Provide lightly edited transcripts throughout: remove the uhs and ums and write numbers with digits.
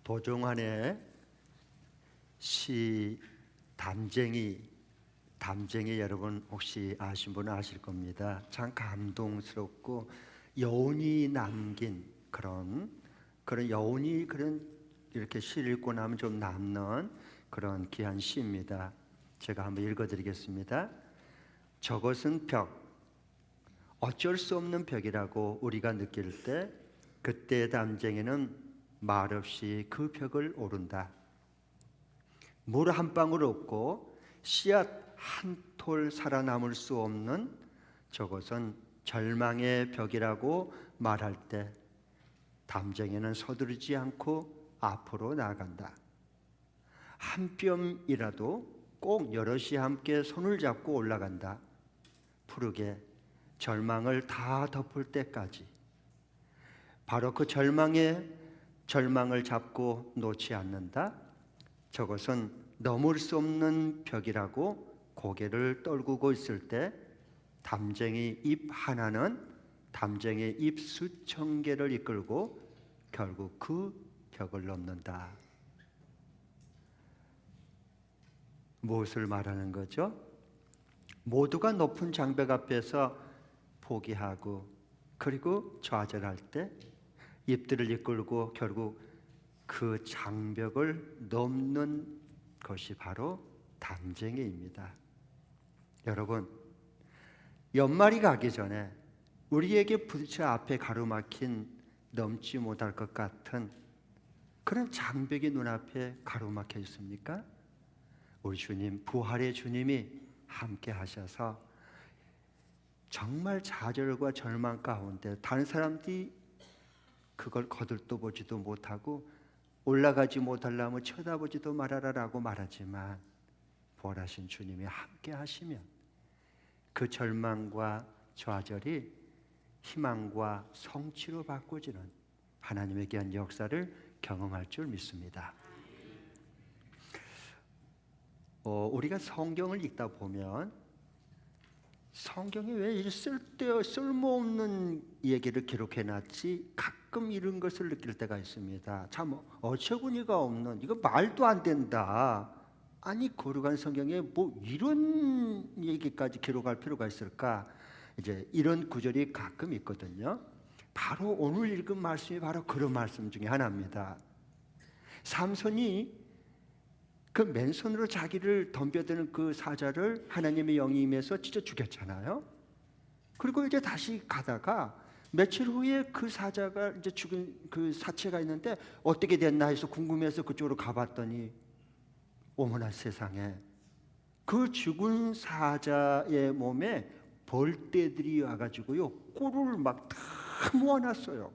도종환의 시 담쟁이 여러분 혹시 아신 분은 아실 겁니다. 참 감동스럽고 여운이 남긴 그런 여운이 이렇게 시를 읽고 나면 좀 남는 그런 귀한 시입니다. 제가 한번 읽어드리겠습니다. 저것은 벽, 어쩔 수 없는 벽이라고 우리가 느낄 때 그때 담쟁이는 말없이 그 벽을 오른다. 물 한 방울 없고 씨앗 한 톨 살아남을 수 없는 저것은 절망의 벽이라고 말할 때 담쟁이는 서두르지 않고 앞으로 나아간다. 한 뼘이라도 꼭 여럿이 함께 손을 잡고 올라간다. 푸르게 절망을 다 덮을 때까지. 바로 그 절망을 잡고 놓지 않는다. 저것은 넘을 수 없는 벽이라고 고개를 떨구고 있을 때 담쟁이 잎 하나는 담쟁이 잎 수천 개를 이끌고 결국 그 벽을 넘는다. 무엇을 말하는 거죠? 모두가 높은 장벽 앞에서 포기하고 그리고 좌절할 때 잎들을 이끌고 결국 그 장벽을 넘는 것이 바로 담쟁이입니다. 여러분, 연말이 가기 전에 우리에게 부딪혀 앞에 가로막힌 넘지 못할 것 같은 그런 장벽이 눈앞에 가로막혀 있습니까? 우리 주님, 부활의 주님이 함께 하셔서 정말 좌절과 절망 가운데 다른 사람들이 그걸 거들떠보지도 못하고 올라가지 못하려면 쳐다보지도 말아라라고 말하지만 부활하신 주님이 함께 하시면 그 절망과 좌절이 희망과 성취로 바꿔지는 하나님의 귀한 역사를 경험할 줄 믿습니다. 우리가 성경을 읽다 보면 성경이 왜 이렇게 쓸모없는 얘기를 기록해놨지 가끔 이런 것을 느낄 때가 있습니다. 참 어처구니가 없는, 이거 말도 안 된다. 아니 거룩한 성경에 뭐 이런 얘기까지 기록할 필요가 있을까? 이제 이런 구절이 가끔 있거든요. 바로 오늘 읽은 말씀이 바로 그런 말씀 중에 하나입니다. 삼손이 그 맨손으로 자기를 덤벼드는 그 사자를 하나님의 영이 임해서 찢어 죽였잖아요. 그리고 이제 다시 가다가 며칠 후에 그 사자가 이제 죽은 그 사체가 있는데 어떻게 됐나 해서 궁금해서 그쪽으로 가봤더니 어머나 세상에, 그 죽은 사자의 몸에 벌떼들이 와가지고요 꿀을 막 다 모아놨어요.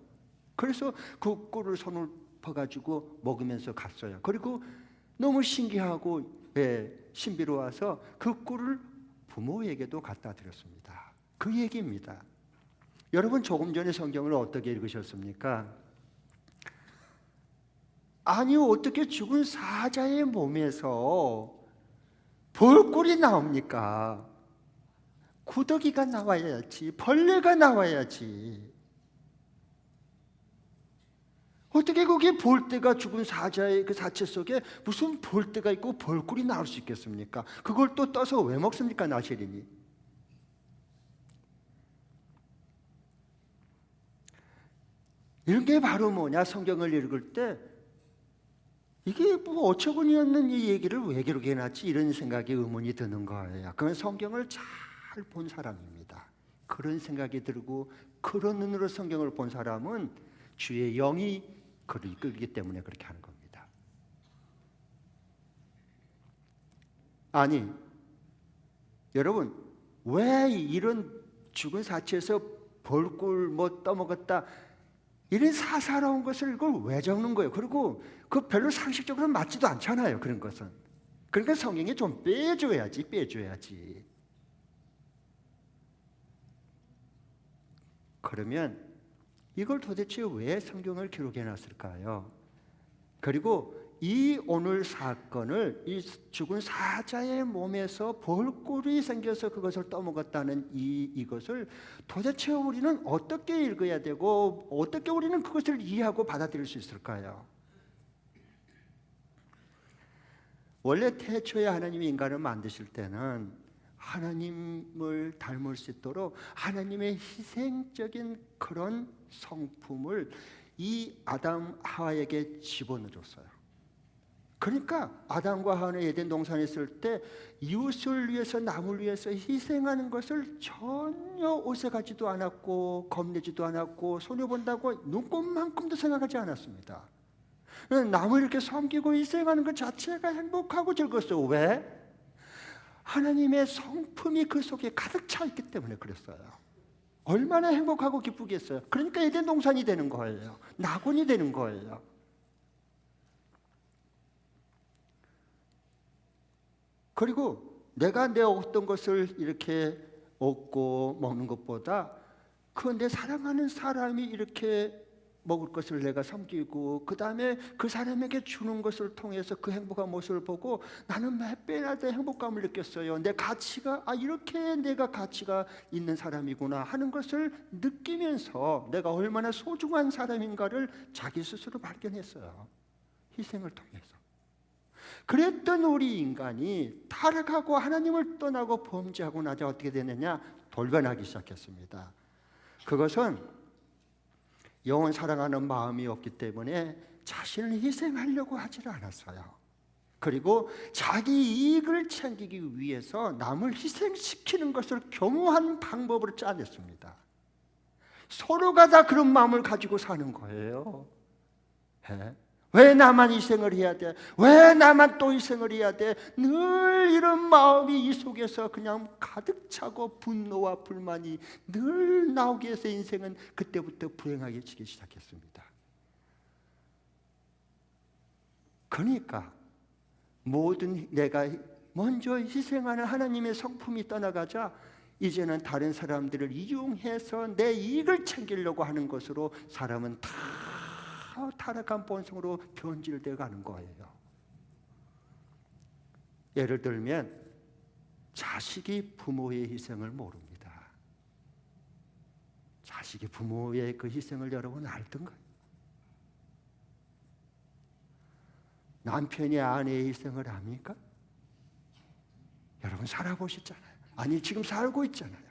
그래서 그 꿀을 손을 퍼가지고 먹으면서 갔어요. 그리고 너무 신기하고 신비로워서 그 꿀을 부모에게도 갖다 드렸습니다. 그 얘기입니다. 여러분, 조금 전에 성경을 어떻게 읽으셨습니까? 아니 어떻게 죽은 사자의 몸에서 벌꿀이 나옵니까? 구더기가 나와야지, 벌레가 나와야지. 어떻게 거기에 벌떼가, 죽은 사자의 그 사체 속에 무슨 벌떼가 있고 벌꿀이 나올 수 있겠습니까? 그걸 또 떠서 왜 먹습니까, 나시린이? 이런 게 바로 뭐냐, 성경을 읽을 때 이게 뭐 어처구니 없는 이 얘기를 왜 기록해놨지, 이런 생각이 의문이 드는 거예요. 그건 성경을 잘 본 사람입니다. 그런 생각이 들고 그런 눈으로 성경을 본 사람은 주의 영이 그를 이끌기 때문에 그렇게 하는 겁니다. 아니 여러분, 왜 이런 죽은 사체에서 벌꿀 뭐 떠먹었다, 이런 사사로운 것을 이걸 왜 적는 거예요? 그리고 그 별로 상식적으로 맞지도 않잖아요, 그런 것은. 그러니까 성경에 좀 빼줘야지. 그러면 이걸 도대체 왜 성경을 기록해 놨을까요? 그리고 이 오늘 사건을, 이 죽은 사자의 몸에서 벌꿀이 생겨서 그것을 떠먹었다는 이것을 도대체 우리는 어떻게 읽어야 되고 어떻게 우리는 그것을 이해하고 받아들일 수 있을까요? 원래 태초에 하나님이 인간을 만드실 때는 하나님을 닮을 수 있도록 하나님의 희생적인 그런 성품을 이 아담 하와에게 집어넣었어요. 그러니까 아담과 하와는 에덴 동산에 있을 때 이웃을 위해서, 남을 위해서 희생하는 것을 전혀 오색하지도 않았고 겁내지도 않았고 손해본다고 눈꼽만큼도 생각하지 않았습니다. 남을 이렇게 섬기고 희생하는 것 자체가 행복하고 즐거웠어요. 왜? 하나님의 성품이 그 속에 가득 차 있기 때문에 그랬어요. 얼마나 행복하고 기쁘겠어요. 그러니까 에덴 동산이 되는 거예요. 낙원이 되는 거예요. 그리고 내가 내 어떤 것을 이렇게 얻고 먹는 것보다 그 내 사랑하는 사람이 이렇게 먹을 것을 내가 섬기고 그 다음에 그 사람에게 주는 것을 통해서 그 행복한 모습을 보고 나는 몇 배나 더 행복감을 느꼈어요. 내 가치가 이렇게 내가 가치가 있는 사람이구나 하는 것을 느끼면서 내가 얼마나 소중한 사람인가를 자기 스스로 발견했어요. 희생을 통해서. 그랬던 우리 인간이 타락하고 하나님을 떠나고 범죄하고 나자 어떻게 되느냐? 돌변하기 시작했습니다. 그것은 영원 사랑하는 마음이 없기 때문에 자신을 희생하려고 하지를 않았어요. 그리고 자기 이익을 챙기기 위해서 남을 희생시키는 것을 교묘한 방법으로 짜냈습니다. 서로가 다 그런 마음을 가지고 사는 거예요. 왜 나만 희생을 해야 돼? 왜 나만 또 희생을 해야 돼? 늘 이런 마음이 이 속에서 그냥 가득 차고 분노와 불만이 늘 나오게 해서 인생은 그때부터 불행하게 지기 시작했습니다. 그러니까 모든 내가 먼저 희생하는 하나님의 성품이 떠나가자 이제는 다른 사람들을 이용해서 내 이익을 챙기려고 하는 것으로 사람은 다 타락한 본성으로 변질되어 가는 거예요. 예를 들면 자식이 부모의 희생을 모릅니다. 자식이 부모의 그 희생을 여러분 알던가요? 남편이 아내의 희생을 압니까? 여러분 살아보셨잖아요. 아니 지금 살고 있잖아요.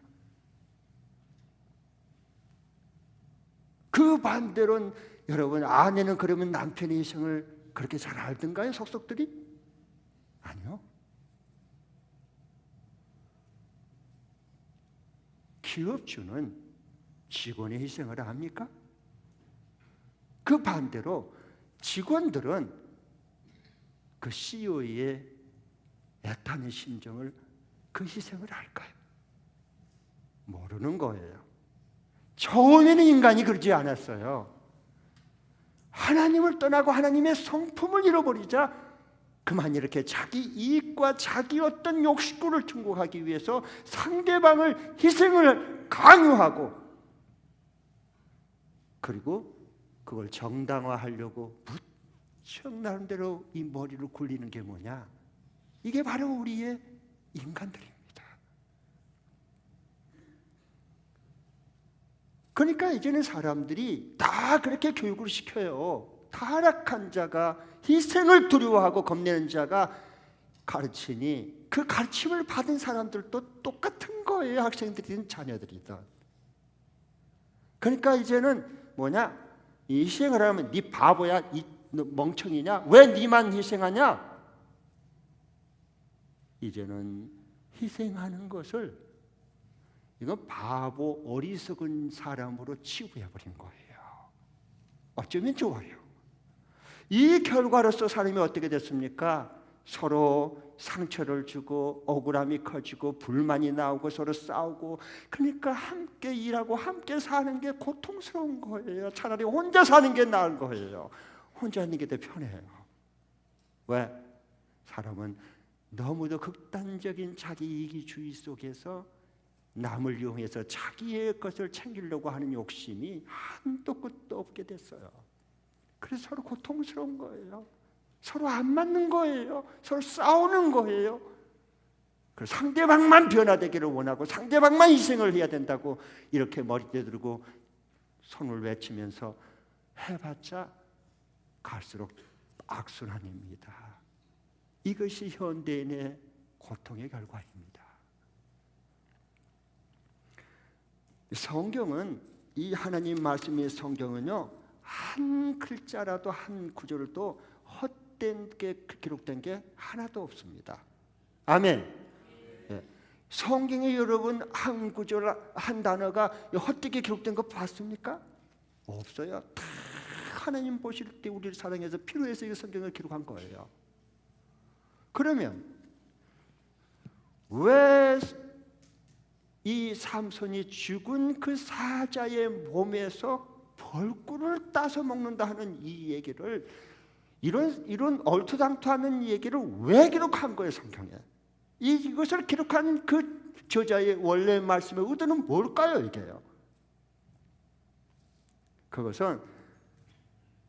그 반대로는 여러분 아내는 그러면 남편의 희생을 그렇게 잘 알던가요? 속속들이? 아니요. 기업주는 직원의 희생을 합니까? 그 반대로 직원들은 그 CEO의 애타는 심정을 그 희생을 알까요? 모르는 거예요. 처음에는 인간이 그러지 않았어요. 하나님을 떠나고 하나님의 성품을 잃어버리자 그만 이렇게 자기 이익과 자기 어떤 욕심을 충족하기 위해서 상대방을 희생을 강요하고 그리고 그걸 정당화하려고 무척 나름대로 이 머리를 굴리는 게 뭐냐? 이게 바로 우리의 인간들입니다. 그러니까 이제는 사람들이 다 그렇게 교육을 시켜요. 타락한 자가 희생을 두려워하고 겁내는 자가 가르치니 그 가르침을 받은 사람들도 똑같은 거예요. 학생들이든 자녀들이든. 그러니까 이제는 뭐냐? 이 희생을 하면 네 바보야, 이 멍청이냐? 왜 네만 희생하냐? 이제는 희생하는 것을 이건 바보 어리석은 사람으로 치부해버린 거예요. 어쩌면 좋아요. 이 결과로서 사람이 어떻게 됐습니까? 서로 상처를 주고 억울함이 커지고 불만이 나오고 서로 싸우고 그러니까 함께 일하고 함께 사는 게 고통스러운 거예요. 차라리 혼자 사는 게 나은 거예요. 혼자 있는 게 더 편해요. 왜? 사람은 너무도 극단적인 자기 이기주의 속에서 남을 이용해서 자기의 것을 챙기려고 하는 욕심이 한도 끝도 없게 됐어요. 그래서 서로 고통스러운 거예요. 서로 안 맞는 거예요. 서로 싸우는 거예요. 그래서 상대방만 변화되기를 원하고 상대방만 희생을 해야 된다고 이렇게 머리띠 들고 손을 외치면서 해봤자 갈수록 악순환입니다. 이것이 현대인의 고통의 결과입니다. 성경은, 이 하나님 말씀의 성경은요, 한 글자라도 한 구절도 헛된 게 기록된 게 하나도 없습니다. 아멘. 예. 성경에 여러분 한 구절 한 단어가 헛되게 기록된 거 봤습니까? 없어요. 다 하나님 보실 때 우리를 사랑해서 필요해서 이 성경을 기록한 거예요. 그러면 왜 이 삼손이 죽은 그 사자의 몸에서 벌꿀을 따서 먹는다 하는 이 얘기를, 이런 얼토당토하는 얘기를 왜 기록한 거예요, 성경에? 이것을 기록한 그 저자의 원래 말씀의 의도는 뭘까요, 이게요? 그것은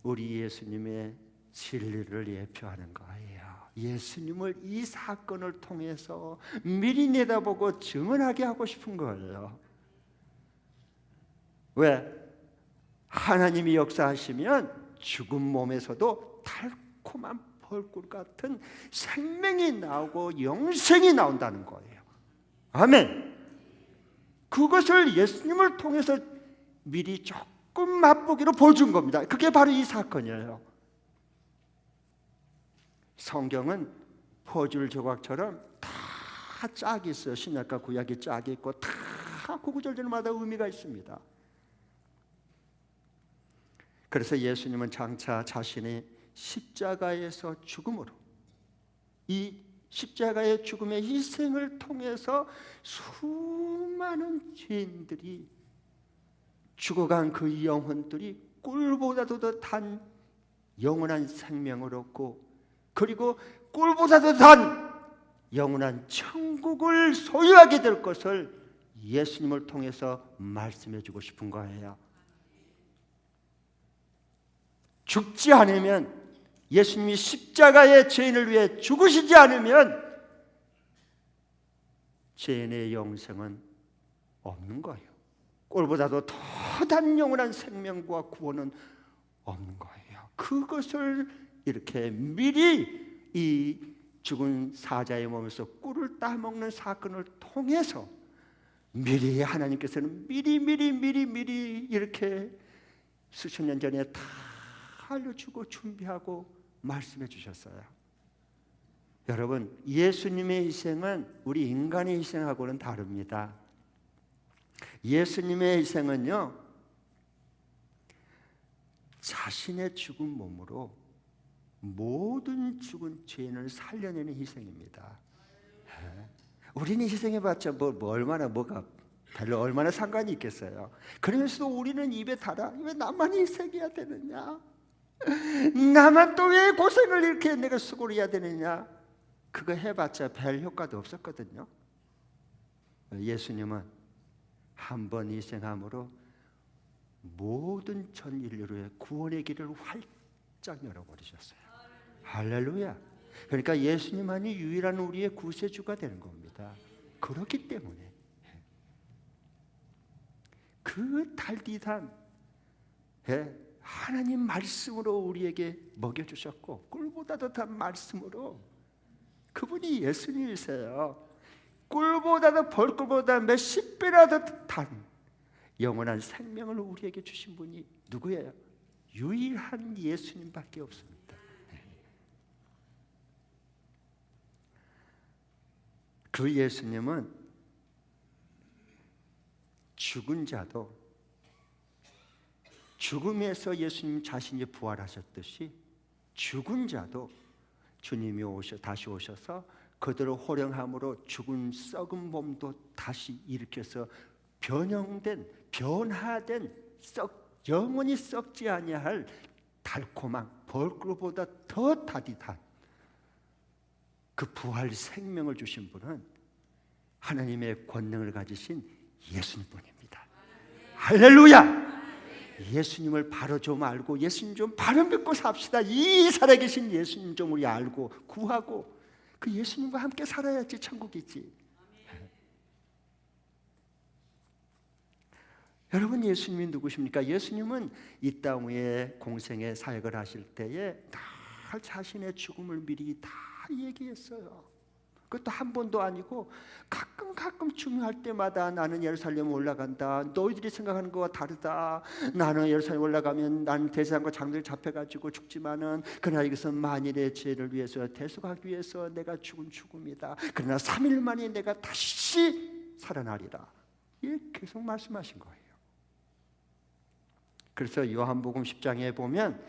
우리 예수님의 진리를 예표하는 거예요. 예수님을 이 사건을 통해서 미리 내다보고 증언하게 하고 싶은 거예요. 왜? 하나님이 역사하시면 죽은 몸에서도 달콤한 벌꿀 같은 생명이 나오고 영생이 나온다는 거예요. 아멘. 그것을 예수님을 통해서 미리 조금 맛보기로 보여준 겁니다. 그게 바로 이 사건이에요. 성경은 퍼즐 조각처럼 다 짝이 있어요. 신약과 구약이 짝이 있고 다 그 구절들마다 의미가 있습니다. 그래서 예수님은 장차 자신의 십자가에서 죽음으로, 이 십자가의 죽음의 희생을 통해서 수많은 죄인들이, 죽어간 그 영혼들이 꿀보다도 더 단 영원한 생명을 얻고, 그리고 꿀보다도 단 영원한 천국을 소유하게 될 것을 예수님을 통해서 말씀해 주고 싶은 거예요. 죽지 않으면, 예수님이 십자가의 죄인을 위해 죽으시지 않으면 죄인의 영생은 없는 거예요. 꿀보다도 더 단 영원한 생명과 구원은 없는 거예요. 그것을 이렇게 미리 이 죽은 사자의 몸에서 꿀을 따먹는 사건을 통해서 미리 하나님께서는 미리 이렇게 수천 년 전에 다 알려주고 준비하고 말씀해 주셨어요. 여러분, 예수님의 희생은 우리 인간의 희생하고는 다릅니다. 예수님의 희생은요, 자신의 죽은 몸으로 모든 죽은 죄인을 살려내는 희생입니다. 우리는 희생해봤자 뭐가 별로 얼마나 상관이 있겠어요. 그러면서도 우리는 입에 달아, 왜 나만 희생해야 되느냐, 나만 또 왜 고생을 이렇게 내가 수고를 해야 되느냐. 그거 해봤자 별 효과도 없었거든요. 예수님은 한 번 희생함으로 모든 전 인류의 구원의 길을 활짝 열어버리셨어요. 할렐루야. 그러니까 예수님만이 유일한 우리의 구세주가 되는 겁니다. 그렇기 때문에 그 달디단 하나님 말씀으로 우리에게 먹여주셨고, 꿀보다도 단 말씀으로, 그분이 예수님이세요. 꿀보다도 벌꿀보다 몇십 배라도 단 영원한 생명을 우리에게 주신 분이 누구예요? 유일한 예수님밖에 없습니다. 그 예수님은 죽은 자도, 죽음에서 예수님 자신이 부활하셨듯이 죽은 자도 주님이 다시 오셔서 그들을 호령함으로 죽은 썩은 몸도 다시 일으켜서 변화된 영원히 썩지 아니할 달콤한 벌꿀보다 더 달이단 그 부활 생명을 주신 분은 하나님의 권능을 가지신 예수님뿐입니다. 할렐루야. 예수님을 바로 좀 알고 예수님 좀 바로 믿고 삽시다. 이 살아계신 예수님 좀 우리 알고 구하고 그 예수님과 함께 살아야지 천국이지. 여러분, 예수님이 누구십니까? 예수님은 이 땅 위에 공생의 사역을 하실 때에 다 자신의 죽음을 미리 다 얘기했어요. 그것도 한 번도 아니고 가끔 중요할 때마다 나는 예루살렘 올라간다. 너희들이 생각하는 거와 다르다. 나는 예루살렘 올라가면 나는 대제사장과 장로들 잡혀가지고 죽지만은 그러나 이것은 만일의 죄를 위해서 대속하기 위해서 내가 죽은 죽음이다. 그러나 3일 만에 내가 다시 살아나리라. 예, 계속 말씀하신 거예요. 그래서 요한복음 10장에 보면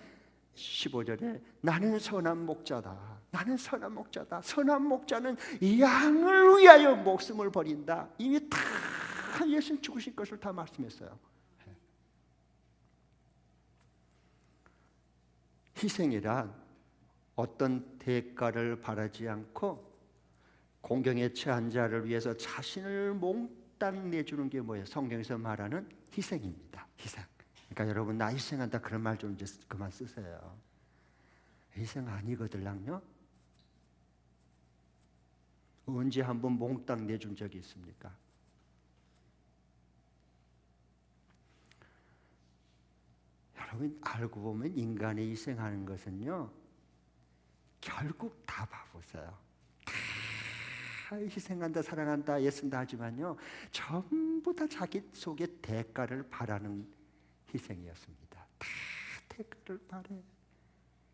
15절에 나는 선한 목자다. 나는 선한 목자다. 선한 목자는 양을 위하여 목숨을 버린다. 이미 다 예수님 죽으신 것을 다 말씀했어요. 희생이란 어떤 대가를 바라지 않고 공경에 처한 자를 위해서 자신을 몽땅 내주는 게 뭐예요? 성경에서 말하는 희생입니다. 희생. 그러니까 여러분 나 희생한다 그런 말 좀 이제 그만 쓰세요. 희생 아니거들랑요. 언제 한번 몽땅 내준 적이 있습니까? 여러분 알고 보면 인간이 희생하는 것은요 결국 다 봐보세요. 다 희생한다 사랑한다 애쓴다 하지만요 전부 다 자기 속에 대가를 바라는 희생이었습니다. 다 대가를 바래.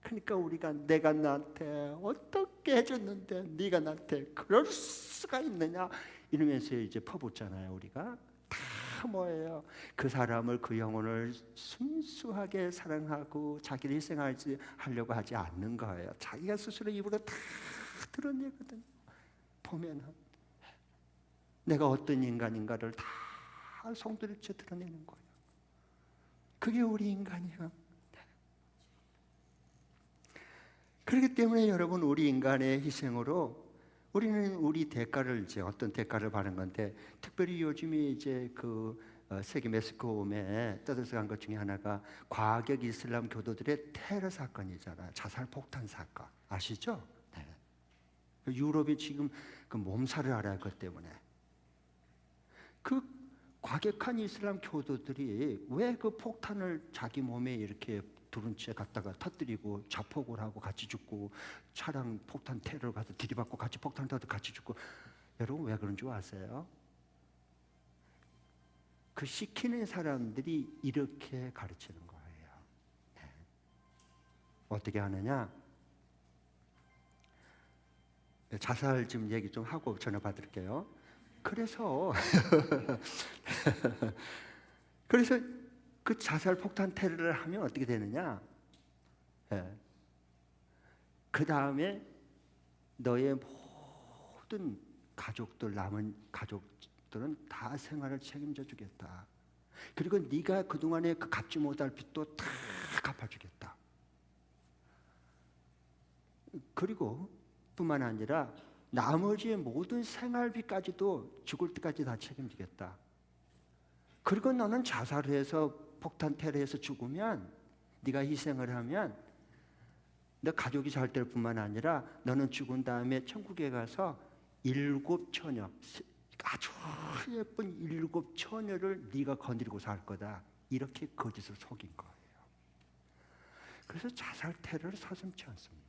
그러니까 우리가 내가 나한테 어떻게 해줬는데 네가 나한테 그럴 수가 있느냐 이러면서 이제 퍼붓잖아요. 우리가 다 뭐예요? 그 사람을 그 영혼을 순수하게 사랑하고 자기를 희생하려고 하지 않는 거예요. 자기가 스스로 입으로 다 드러내거든요. 보면은 내가 어떤 인간인가를 다 성도일체 드러내는 거예요. 그게 우리 인간이에요. 그렇기 때문에 여러분 우리 인간의 희생으로 우리는 우리 대가를 이제 어떤 대가를 받는 건데 특별히 요즘에 이제 그 세계 매스컴에 떠들어간 것 중에 하나가 과격 이슬람 교도들의 테러 사건이잖아요. 자살 폭탄 사건 아시죠? 네. 유럽이 지금 그 몸살을 앓아요. 그것 때문에 그 과격한 이슬람 교도들이 왜 그 폭탄을 자기 몸에 이렇게 두른 채 갖다가 터뜨리고 자폭을 하고 같이 죽고 차량 폭탄 테러를 가서 들이받고 같이 폭탄 터도 같이 죽고 여러분 왜 그런 줄 아세요? 그 시키는 사람들이 이렇게 가르치는 거예요. 네. 어떻게 하느냐? 자살 지금 얘기 좀 하고 전화 받을게요. 그래서 그 자살 폭탄 테러를 하면 어떻게 되느냐? 예. 그 다음에 너의 모든 가족들 남은 가족들은 다 생활을 책임져 주겠다. 그리고 네가 그 동안에 그 갚지 못할 빚도 다 갚아주겠다. 그리고 뿐만 아니라 나머지의 모든 생활비까지도 죽을 때까지 다 책임지겠다. 그리고 너는 자살해서 폭탄 테러해서 죽으면 네가 희생을 하면 너 가족이 잘 될 뿐만 아니라 너는 죽은 다음에 천국에 가서 7 처녀 아주 예쁜 7 처녀를 네가 거느리고 살 거다. 이렇게 거짓을 속인 거예요. 그래서 자살 테러를 서슴지 않습니다.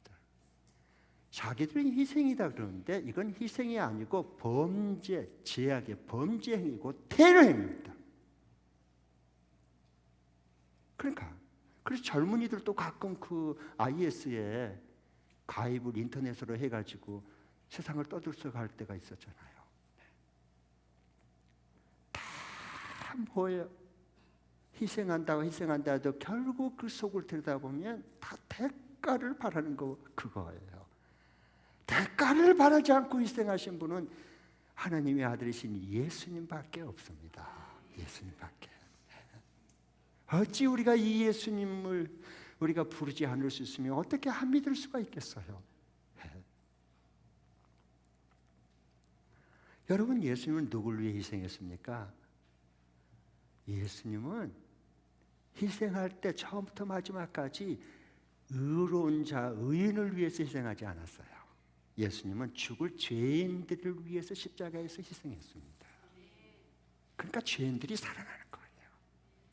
자기들은 희생이다 그러는데 이건 희생이 아니고 범죄, 제약의 범죄 행위고 테러 행위입니다. 그러니까 그래서 젊은이들도 가끔 그 IS에 가입을 인터넷으로 해가지고 세상을 떠들썩할 때가 있었잖아요. 다 뭐예요? 희생한다고 희생한다 해도 결국 그 속을 들여다보면 다 대가를 바라는 거 그거예요. 대가를 바라지 않고 희생하신 분은 하나님의 아들이신 예수님밖에 없습니다. 예수님밖에. 어찌 우리가 이 예수님을 우리가 부르지 않을 수 있으면 어떻게 안 믿을 수가 있겠어요? 여러분 예수님은 누구를 위해 희생했습니까? 예수님은 희생할 때 처음부터 마지막까지 의로운 자, 의인을 위해서 희생하지 않았어요. 예수님은 죽을 죄인들을 위해서 십자가에서 희생했습니다. 그러니까 죄인들이 살아나는 거예요.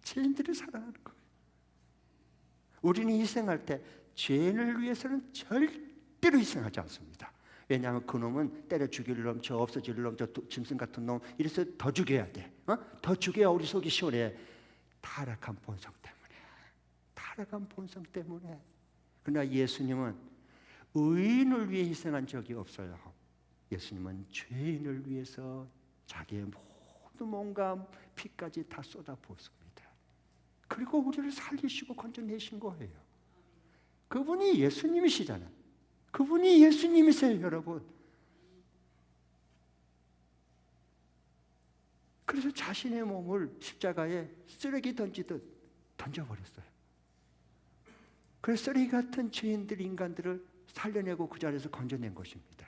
죄인들이 살아나는 거예요. 우리는 희생할 때 죄인을 위해서는 절대로 희생하지 않습니다. 왜냐하면 그놈은 때려 죽일 놈, 저 없어질 놈, 저 짐승 같은 놈 이래서 더 죽여야 돼. 더 죽여야 우리 속이 시원해. 타락한 본성 때문에. 타락한 본성 때문에. 그러나 예수님은 의인을 위해 희생한 적이 없어요. 예수님은 죄인을 위해서 자기의 모든 몸과 피까지 다 쏟아부었습니다. 그리고 우리를 살리시고 건져내신 거예요. 그분이 예수님이시잖아요. 그분이 예수님이세요, 여러분. 그래서 자신의 몸을 십자가에 쓰레기 던지듯 던져버렸어요. 그래서 쓰레기 같은 죄인들, 인간들을 살려내고 그 자리에서 건져낸 것입니다.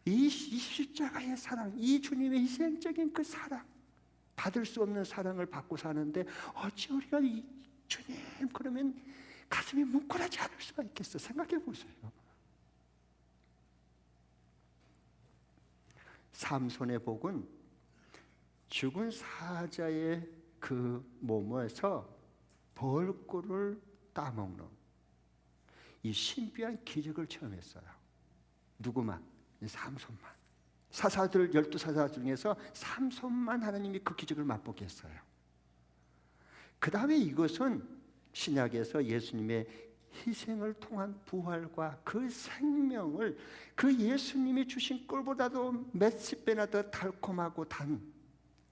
이 십자가의 사랑, 이 주님의 희생적인 그 사랑, 받을 수 없는 사랑을 받고 사는데 어찌 우리가 이 주님 그러면 가슴이 뭉클하지 않을 수가 있겠어? 생각해 보세요. 삼손의 복은 죽은 사자의 그 몸에서 벌꿀을 따먹는 이 신비한 기적을 체험했어요. 누구만? 삼손만. 사사들 12사사 중에서 삼손만 하나님이 그 기적을 맛보게 했어요. 그 다음에 이것은 신약에서 예수님의 희생을 통한 부활과 그 생명을 그 예수님이 주신 꿀보다도 몇십 배나 더 달콤하고 단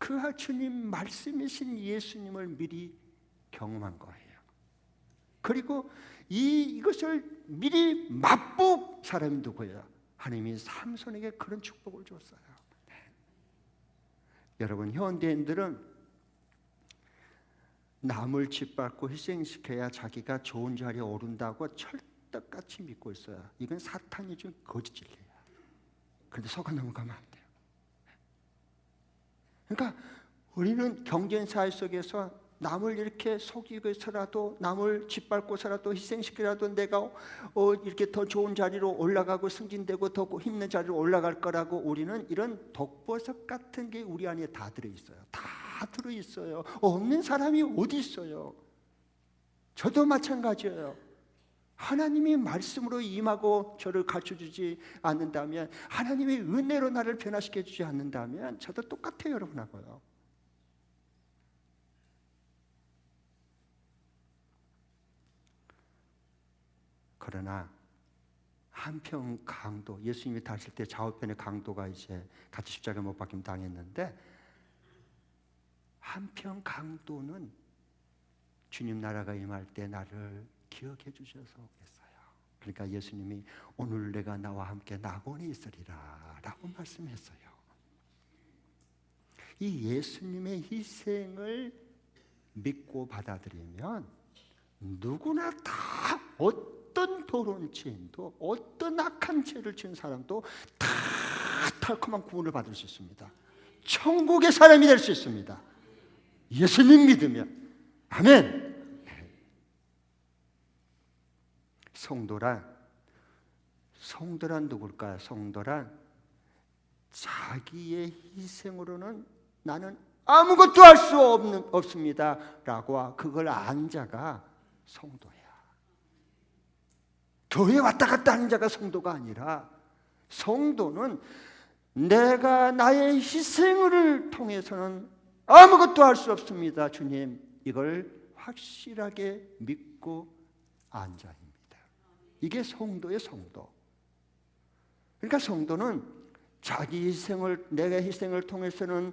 그 주님 말씀이신 예수님을 미리 경험한 거예요. 그리고 이것을 미리 맛본 사람이 누구예요? 하나님이 삼손에게 그런 축복을 줬어요. 네. 여러분, 현대인들은 남을 짓밟고 희생시켜야 자기가 좋은 자리에 오른다고 철떡같이 믿고 있어요. 이건 사탄이 준 거짓 진리예요. 그런데 속아 넘어가면 안 돼요. 그러니까 우리는 경쟁사회 속에서 남을 이렇게 속이고서라도, 남을 짓밟고서라도, 희생시키라도 내가 이렇게 더 좋은 자리로 올라가고 승진되고 더 힘든 자리로 올라갈 거라고 우리는 이런 독보석 같은 게 우리 안에 다 들어있어요. 다 들어있어요. 없는 사람이 어디 있어요? 저도 마찬가지예요. 하나님이 말씀으로 임하고 저를 가르쳐주지 않는다면, 하나님의 은혜로 나를 변화시켜주지 않는다면 저도 똑같아요, 여러분하고요. 그러나 한편 강도, 예수님이 다실 때 좌우편의 강도가 이제 같이 십자가에 못 박힘 당했는데, 한편 강도는 주님 나라가 임할 때 나를 기억해 주셔서 오겠어요. 그러니까 예수님이 오늘 내가 나와 함께 낙원에 있으리라 라고 말씀했어요. 이 예수님의 희생을 믿고 받아들이면 누구나 다 어떤 더러운 죄인도, 어떤 악한 죄를 지은 사람도 다 달콤한 구원을 받을 수 있습니다. 천국의 사람이 될 수 있습니다. 예수님 믿으면. 아멘. 성도란 누굴까요? 성도란 자기의 희생으로는 나는 아무것도 할 수 없습니다 라고 그걸 안 자가 성도야. 교회 왔다 갔다 하는 자가 성도가 아니라, 성도는 내가 나의 희생을 통해서는 아무것도 할 수 없습니다 주님, 이걸 확실하게 믿고 안 자입니다. 이게 성도의 성도. 그러니까 성도는 자기 희생을, 내가 희생을 통해서는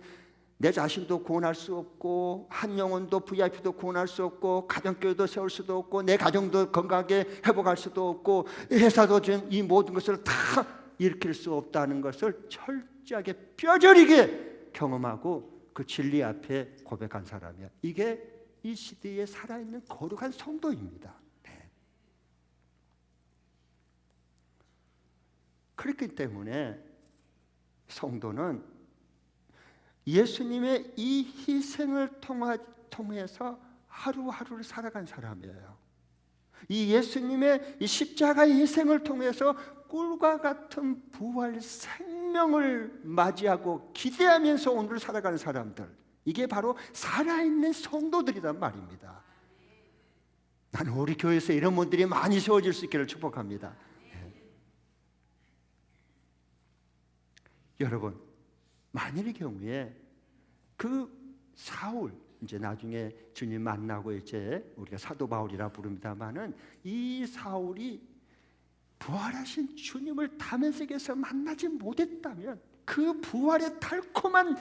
내 자신도 구원할 수 없고, 한 영혼도 VIP도 구원할 수 없고, 가정교회도 세울 수도 없고, 내 가정도 건강하게 회복할 수도 없고, 회사도 이 모든 것을 다 일으킬 수 없다는 것을 철저하게 뼈저리게 경험하고 그 진리 앞에 고백한 사람이야. 이게 이 시대에 살아있는 거룩한 성도입니다. 그렇기 때문에 성도는 예수님의 이 희생을 통해서 하루하루를 살아간 사람이에요. 이 예수님의 이 십자가의 희생을 통해서 꿀과 같은 부활 생명을 맞이하고 기대하면서 오늘을 살아가는 사람들, 이게 바로 살아있는 성도들이란 말입니다. 나는 우리 교회에서 이런 분들이 많이 세워질 수 있기를 축복합니다. 여러분, 만일의 경우에 그 사울, 이제 나중에 주님 만나고 이제 우리가 사도 바울이라 부릅니다만은, 이 사울이 부활하신 주님을 다메섹에서 만나지 못했다면, 그 부활의 달콤한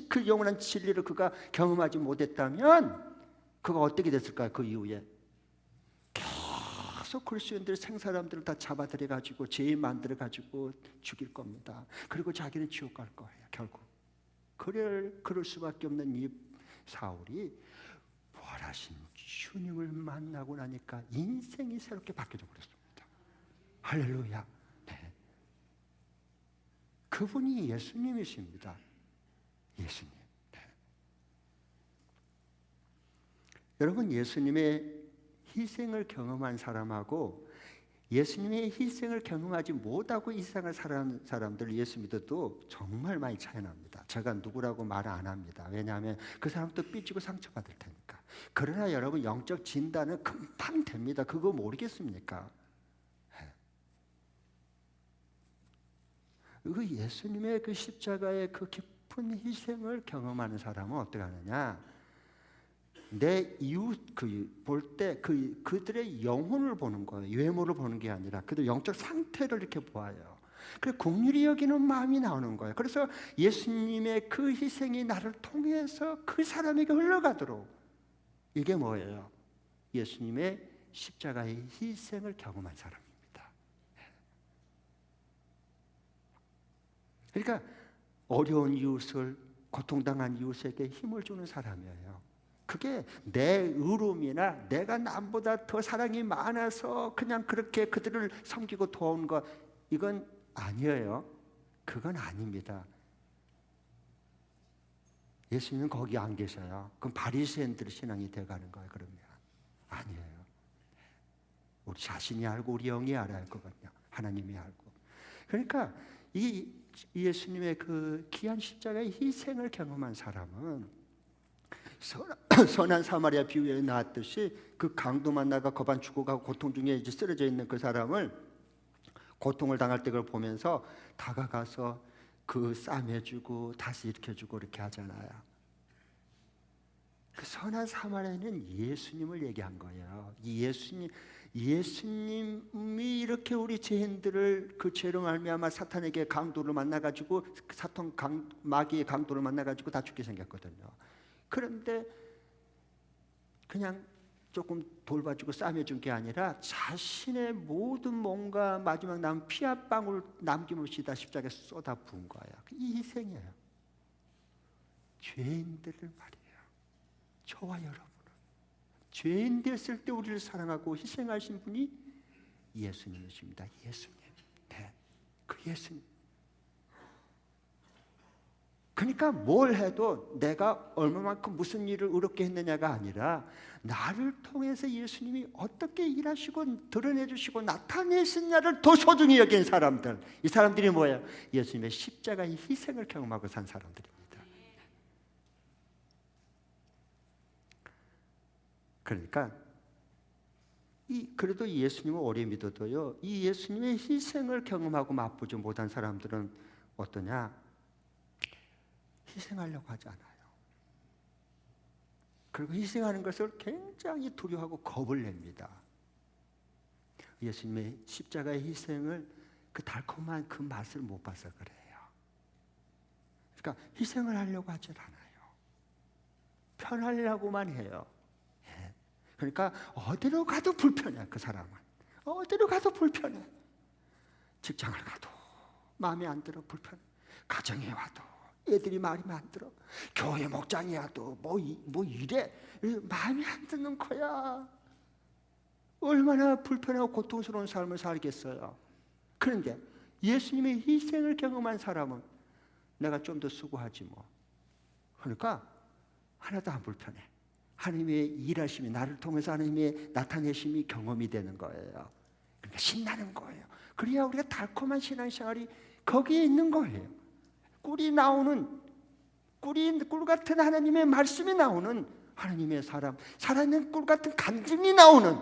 그 영원한 진리를 그가 경험하지 못했다면 그가 어떻게 됐을까요? 그 이후에 계속 그리스도인들 생사람들을 다 잡아들여가지고 죄인 만들어가지고 죽일 겁니다. 그리고 자기는 지옥 갈 거예요, 결국. 그럴 수밖에 없는 이 사울이 부활하신 주님을 만나고 나니까 인생이 새롭게 바뀌어 버렸습니다. 할렐루야. 네. 그분이 예수님이십니다. 예수님. 네. 여러분, 예수님의 희생을 경험한 사람하고 예수님의 희생을 경험하지 못하고 이 세상을 살아가는 사람들, 예수 믿어도 정말 많이 차이 납니다. 제가 누구라고 말 안 합니다. 왜냐하면 그 사람도 삐지고 상처받을 테니까. 그러나 여러분, 영적 진단은 금방 됩니다. 그거 모르겠습니까? 그 예수님의 그 십자가의 그 깊은 희생을 경험하는 사람은 어떻게 하느냐? 내 이웃 볼 때 그들의 영혼을 보는 거예요. 외모를 보는 게 아니라 그들 영적 상태를 이렇게 보아요. 그래서 긍휼히 여기는 마음이 나오는 거예요. 그래서 예수님의 그 희생이 나를 통해서 그 사람에게 흘러가도록, 이게 뭐예요? 예수님의 십자가의 희생을 경험한 사람입니다. 그러니까 어려운 이웃을, 고통당한 이웃에게 힘을 주는 사람이에요. 그게 내 의로움이나 내가 남보다 더 사랑이 많아서 그냥 그렇게 그들을 섬기고 도운 것, 이건 아니에요. 그건 아닙니다. 예수님은 거기 안 계셔요. 그럼 바리새인들의 신앙이 돼가는 거예요. 그러면 아니에요. 우리 자신이 알고 우리 영이 알아야 할 거거든요. 하나님이 알고. 그러니까 이 예수님의 그 귀한 십자가의 희생을 경험한 사람은 선한 사마리아 비유에 나왔듯이 그 강도 만나가 거반 죽어가고 고통 중에 이제 쓰러져 있는 그 사람을, 고통을 당할 때 그걸 보면서 다가가서 그 싸매주고 다시 일으켜주고 이렇게 하잖아요. 그 선한 사마리아는 예수님을 얘기한 거예요. 예수님이 이렇게 우리 죄인들을 그 죄로 말미암아 사탄에게 강도를 만나가지고 마귀의 강도를 만나가지고 다 죽게 생겼거든요. 그런데 그냥 조금 돌봐주고 싸매준 게 아니라 자신의 모든 몸과 마지막 남은 피 한 방울 남김없이 다 십자가에 쏟아 부은 거예요. 이 희생이에요. 죄인들을 말이에요. 저와 여러분은 죄인 됐을 때 우리를 사랑하고 희생하신 분이 예수님이십니다. 예수님. 네, 그 예수님. 그러니까 뭘 해도 내가 얼마만큼 무슨 일을 의롭게 했느냐가 아니라 나를 통해서 예수님이 어떻게 일하시고 드러내주시고 나타내시냐를 더 소중히 여긴 사람들, 이 사람들이 뭐예요? 예수님의 십자가의 희생을 경험하고 산 사람들입니다. 그러니까 그래도 예수님을 오래 믿어도요, 이 예수님의 희생을 경험하고 맛보지 못한 사람들은 어떠냐? 희생하려고 하지 않아요. 그리고 희생하는 것을 굉장히 두려워하고 겁을 냅니다. 예수님의 십자가의 희생을, 그 달콤한 그 맛을 못 봐서 그래요. 그러니까 희생을 하려고 하지 않아요. 편하려고만 해요. 예. 그러니까 어디로 가도 불편해. 그 사람은 어디로 가도 불편해. 직장을 가도 마음에 안 들어, 불편해. 가정에 와도 애들이 말이 안 들어. 교회 목장에 와도 뭐 이래 마음이 안 드는 거야. 얼마나 불편하고 고통스러운 삶을 살겠어요. 그런데 예수님의 희생을 경험한 사람은 내가 좀 더 수고하지 뭐. 그러니까 하나도 안 불편해. 하나님의 일하심이, 나를 통해서 하나님의 나타내심이 경험이 되는 거예요. 그러니까 신나는 거예요. 그래야 우리가 달콤한 신앙생활이 거기에 있는 거예요. 꿀 같은 하나님의 말씀이 나오는 하나님의 사람, 살아있는 꿀 같은 간증이 나오는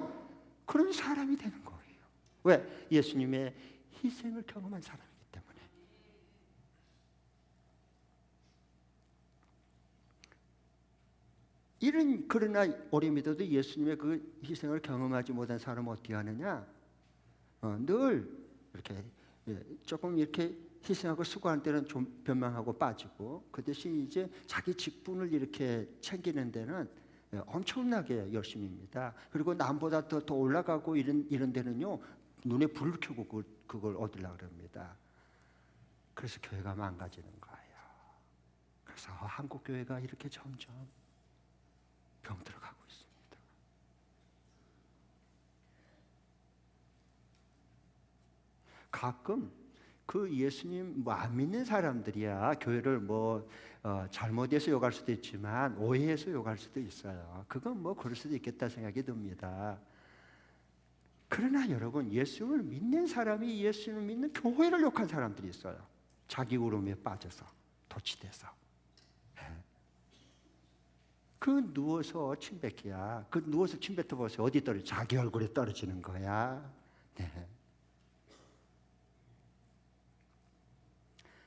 그런 사람이 되는 거예요. 왜? 예수님의 희생을 경험한 사람이기 때문에. 그러나 오래 믿어도 예수님의 그 희생을 경험하지 못한 사람은 어떻게 하느냐? 늘 이렇게 조금 이렇게 희생하고 수고할 때는 좀 변명하고 빠지고, 그 대신 이제 자기 직분을 이렇게 챙기는 데는 엄청나게 열심입니다. 그리고 남보다 더 올라가고 이런 데는요, 눈에 불을 켜고 그걸 얻으려고 합니다. 그래서 교회가 망가지는 거예요. 그래서 한국 교회가 이렇게 점점 병들어가고 있습니다. 가끔 그 예수님 안 믿는 사람들이야 교회를 잘못해서 욕할 수도 있지만 오해해서 욕할 수도 있어요. 그건 그럴 수도 있겠다 생각이 듭니다. 그러나 여러분, 예수님을 믿는 사람이 예수님을 믿는 교회를 욕한 사람들이 있어요. 자기 울음에 빠져서 도취돼서. 그 누워서 침뱉기야. 그 누워서 침뱉어 보세요. 어디 떨어져? 자기 얼굴에 떨어지는 거야. 네.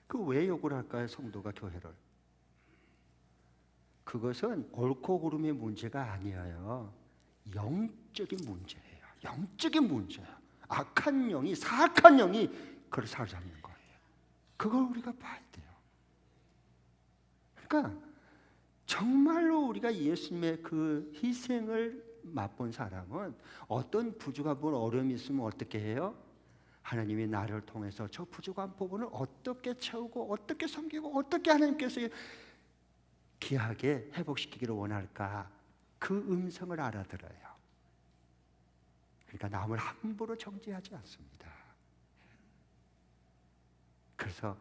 그 왜 욕을 할까요? 성도가 교회를. 그것은 옳고 그름의 문제가 아니에요. 영적인 문제예요. 영적인 문제예요. 악한 영이, 사악한 영이 그걸 사로잡는 거예요. 그걸 우리가 봐야 돼요. 그러니까 정말로 우리가 예수님의 그 희생을 맛본 사람은 어떤 부족한 부분, 어려움이 있으면 어떻게 해요? 하나님이 나를 통해서 저 부족한 부분을 어떻게 채우고 어떻게 섬기고 어떻게 하나님께서 귀하게 회복시키기를 원할까? 그 음성을 알아들어요. 그러니까 남을 함부로 정죄하지 않습니다. 그래서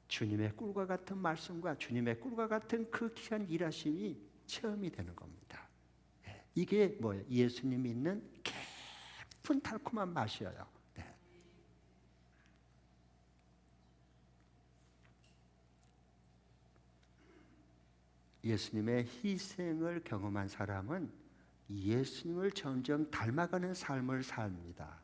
주님의 꿀과 같은 말씀과 주님의 꿀과 같은 그 귀한 일하심이 체험이 되는 겁니다. 이게 뭐예요? 예수님 믿는 깊은 달콤한 맛이에요. 네. 예수님의 희생을 경험한 사람은 예수님을 점점 닮아가는 삶을 삽니다.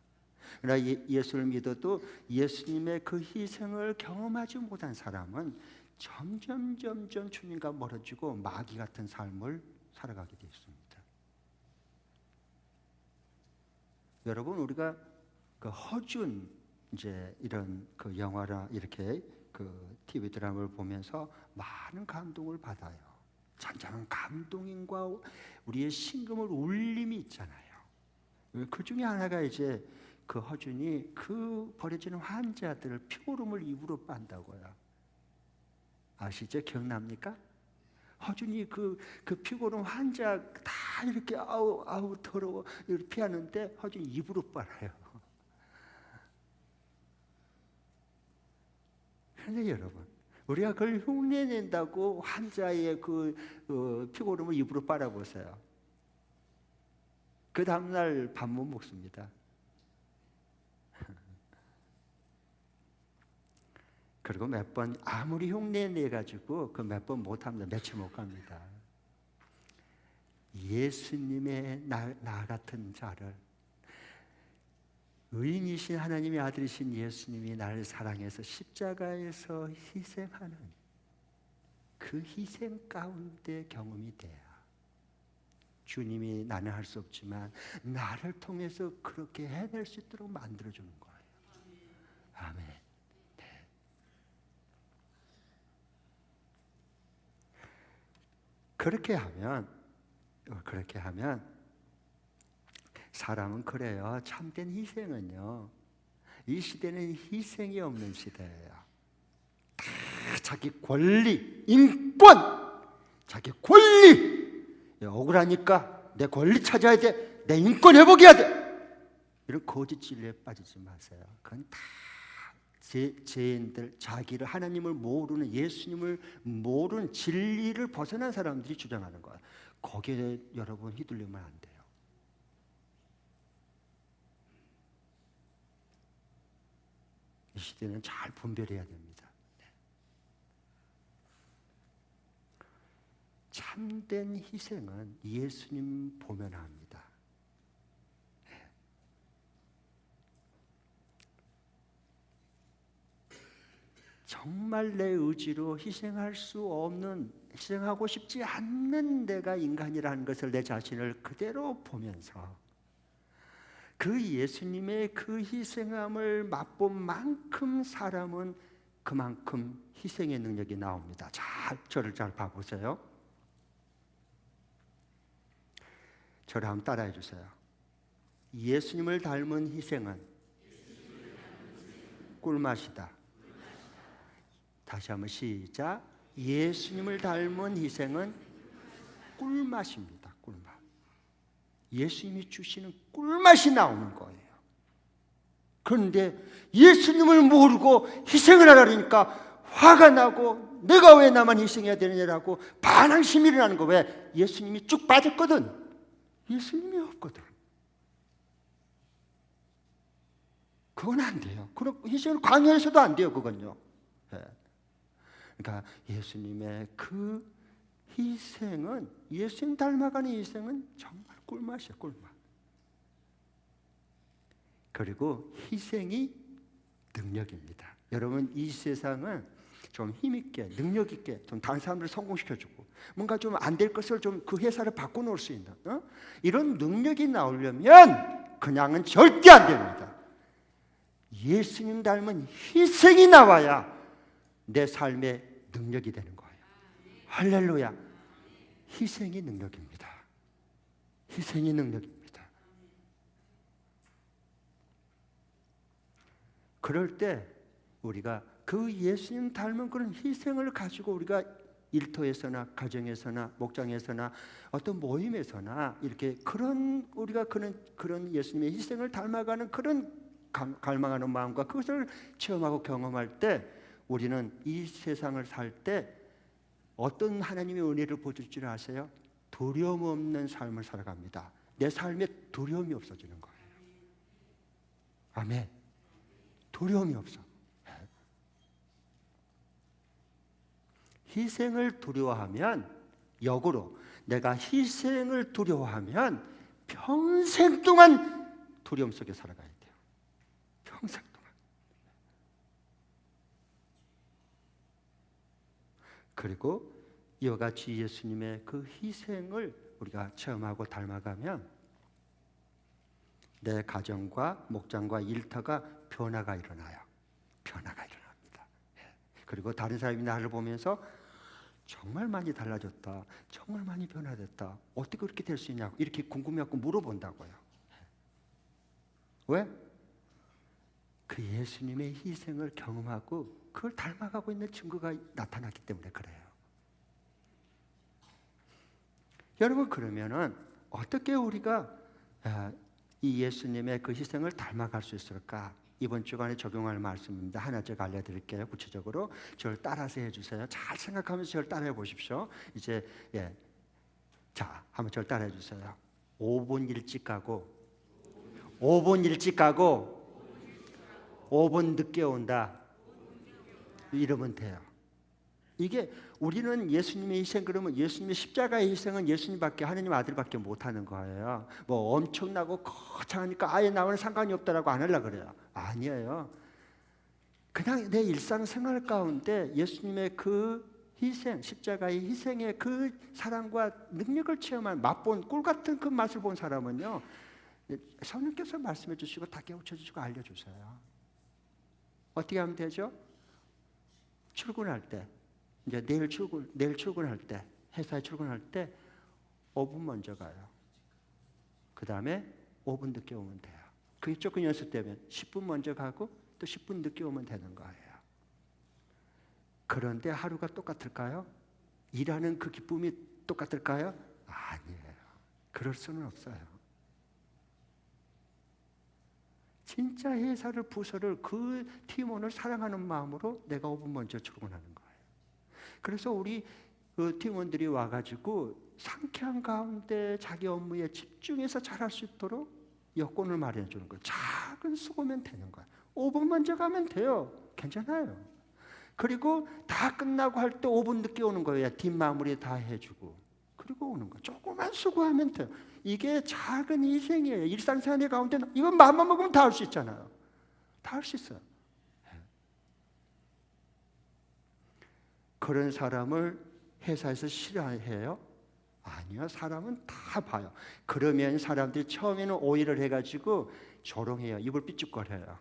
그러나 예수를 믿어도 예수님의 그 희생을 경험하지 못한 사람은 점점 주님과 멀어지고 마귀 같은 삶을 살아가게 되어 있습니다. 여러분, 우리가 그 허준 이제 이런 그 영화나 이렇게 그 TV 드라마를 보면서 많은 감동을 받아요. 잔잔한 감동인과 우리의 심금을 울림이 있잖아요. 그 중에 하나가 이제 그 허준이 그 버려지는 환자들을 피고름을 입으로 빤다고요. 아시죠? 기억납니까? 허준이 그 피고름 환자 다 이렇게 아우 더러워 이렇게 피하는데 허준이 입으로 빨아요. 그런데 여러분, 우리가 그걸 흉내낸다고 환자의 그 피고름을 입으로 빨아보세요. 그 다음날 밥 못 먹습니다. 그리고 몇 번 아무리 흉내내가지고 그 몇 번 못합니다. 며칠 못 갑니다. 예수님의 나 같은 자를, 의인이신 하나님의 아들이신 예수님이 나를 사랑해서 십자가에서 희생하는 그 희생 가운데 경험이 돼야 주님이 나는 할 수 없지만 나를 통해서 그렇게 해낼 수 있도록 만들어주는 거예요. 아멘. 네. 그렇게 하면 사람은 그래요. 참된 희생은요, 이 시대는 희생이 없는 시대예요. 자기 권리, 인권, 자기 권리, 억울하니까 내 권리 찾아야 돼, 내 인권 회복해야 돼, 이런 거짓 진리에 빠지지 마세요. 그건 다 죄인들, 자기를, 하나님을 모르는, 예수님을 모르는, 진리를 벗어난 사람들이 주장하는 거예요. 거기에 여러분 휘둘리면 안 돼요. 이 시대는 잘 분별해야 됩니다. 참된 희생은 예수님 보면 합니다. 정말 내 의지로 희생할 수 없는 희생하고 싶지 않는 내가 인간이라는 것을 내 자신을 그대로 보면서 그 예수님의 그 희생함을 맛본 만큼 사람은 그만큼 희생의 능력이 나옵니다. 저를 잘 봐보세요. 저를 한번 따라해 주세요. 예수님을 닮은 희생은 꿀맛이다. 다시 한번 시작. 예수님을 닮은 희생은 꿀맛입니다. 꿀맛. 예수님이 주시는 꿀맛이 나오는 거예요. 그런데 예수님을 모르고 희생을 하려니까 화가 나고 내가 왜 나만 희생해야 되느냐라고 반항심이 일어나는 거. 왜? 예수님이 쭉 빠졌거든. 예수님이 없거든. 그건 안 돼요. 그런 희생을 강요해서도 안 돼요. 그건요. 네. 그러니까 예수님의 그 희생은, 예수님 닮아가는 희생은 정말 꿀맛이에요. 꿀맛. 그리고 희생이 능력입니다. 여러분, 이 세상은 좀 힘있게, 능력있게 좀 다른 사람들을 성공시켜주고 뭔가 좀 안 될 것을 좀 그 회사를 바꿔놓을 수 있는 이런 능력이 나오려면 그냥은 절대 안 됩니다. 예수님 닮은 희생이 나와야 내 삶의 능력이 되는 거예요. 할렐루야. 희생이 능력입니다. 희생이 능력입니다. 그럴 때 우리가 그 예수님 닮은 그런 희생을 가지고 우리가 일터에서나 가정에서나 목장에서나 어떤 모임에서나 이렇게 우리가 그런 예수님의 희생을 닮아가는 그런 갈망하는 마음과 그것을 체험하고 경험할 때 우리는 이 세상을 살 때 어떤 하나님의 은혜를 보여줄 줄 아세요? 두려움 없는 삶을 살아갑니다. 내 삶에 두려움이 없어지는 거예요. 아멘. 두려움이 없어. 희생을 두려워하면, 역으로 내가 희생을 두려워하면 평생 동안 두려움 속에 살아가야 돼요. 평생 동안. 그리고 이와 같이 예수님의 그 희생을 우리가 체험하고 닮아가면 내 가정과 목장과 일터가 변화가 일어나요. 변화가 일어납니다. 그리고 다른 사람이 나를 보면서 정말 많이 달라졌다, 정말 많이 변화됐다, 어떻게 그렇게 될 수 있냐고 이렇게 궁금해하고 물어본다고요. 왜? 그 예수님의 희생을 경험하고 그걸 닮아가고 있는 증거가 나타났기 때문에 그래요. 여러분, 그러면은 어떻게 우리가 이 예수님의 그 희생을 닮아갈 수 있을까? 이번 주간에 적용할 말씀입니다. 하나 제가 알려드릴게요. 구체적으로 저를 따라서 해주세요. 잘 생각하면서 저를 따라해 보십시오. 이제 자, 한번 저를 따라해 주세요. 5분 일찍 가고 5분 일찍 가고 5분 늦게 온다. 이러면 돼요. 이게 우리는 예수님의 희생, 그러면 예수님의 십자가의 희생은 예수님밖에, 하느님 아들밖에 못하는 거예요. 뭐 엄청나고 거창하니까 아예 나와는 상관이 없다라고 안 하려고 그래요. 아니에요. 그냥 내 일상생활 가운데 예수님의 그 희생, 십자가의 희생의 그 사랑과 능력을 체험한, 맛본, 꿀 같은 그 맛을 본 사람은요, 성령께서 말씀해 주시고 다 깨우쳐 주시고 알려주세요. 어떻게 하면 되죠? 출근할 때, 이제 내일 출근할 때, 회사에 출근할 때 5분 먼저 가요. 그 다음에 5분 늦게 오면 돼요. 그게 조금 연습되면 10분 먼저 가고 또 10분 늦게 오면 되는 거예요. 그런데 하루가 똑같을까요? 일하는 그 기쁨이 똑같을까요? 아니에요. 그럴 수는 없어요. 진짜 회사를, 부서를, 그 팀원을 사랑하는 마음으로 내가 5분 먼저 출근하는 거예요. 그래서 우리 그 팀원들이 와가지고 상쾌한 가운데 자기 업무에 집중해서 잘할 수 있도록 여건을 마련해 주는 거예요. 작은 수고면 되는 거예요. 5분 먼저 가면 돼요. 괜찮아요. 그리고 다 끝나고 할 때 5분 늦게 오는 거예요. 팀 마무리 다 해주고. 그리고 오는 거예요. 조금만 수고하면 돼요. 이게 작은 희생이에요. 일상생활 가운데 이건 마음만 먹으면 다 할 수 있잖아요. 다 할 수 있어요. 그런 사람을 회사에서 싫어해요? 아니요. 사람은 다 봐요. 그러면 사람들이 처음에는 오해를 해가지고 조롱해요. 입을 삐죽거려요.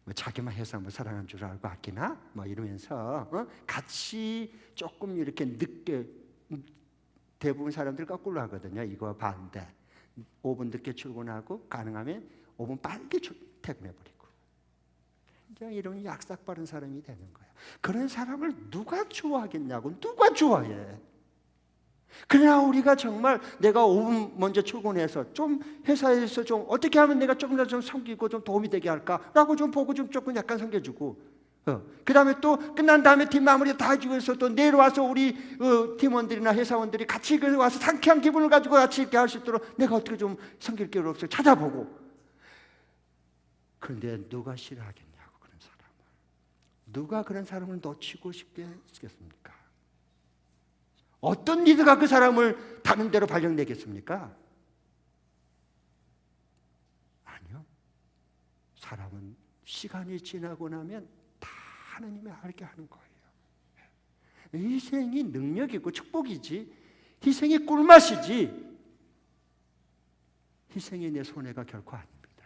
뭐 자기만 회사 뭐 사랑한 줄 알고 아끼나? 뭐 이러면서 같이 조금 이렇게 늦게, 대부분 사람들 거꾸로 하거든요. 이거 반대. 5분 늦게 출근하고 가능하면 5분 빨리 퇴근해버리고. 이제 이런 약삭 빠른 사람이 되는 거예요. 그런 사람을 누가 좋아하겠냐고. 누가 좋아해? 그러나 우리가 정말 내가 5분 먼저 출근해서 좀 회사에서 좀 어떻게 하면 내가 조금 더 좀 섬기고 좀 도움이 되게 할까라고 좀 보고 좀 조금 약간 섬겨주고, 그 다음에 또 끝난 다음에 팀 마무리 다 해주고 해서 또 내일 와서 우리 팀원들이나 회사원들이 같이 와서 상쾌한 기분을 가지고 같이 이렇게 할 수 있도록 내가 어떻게 좀 섬길 게 없어 찾아보고. 그런데 누가 싫어하겠냐고. 그런 사람을 누가 그런 사람을 놓치고 싶겠습니까? 어떤 리더가 그 사람을 다른 데로 발령내겠습니까? 아니요. 사람은 시간이 지나고 나면 다 하나님이 알게 하는 거예요. 희생이 능력이고 축복이지, 희생이 꿀맛이지, 희생이 내 손해가 결코 아닙니다.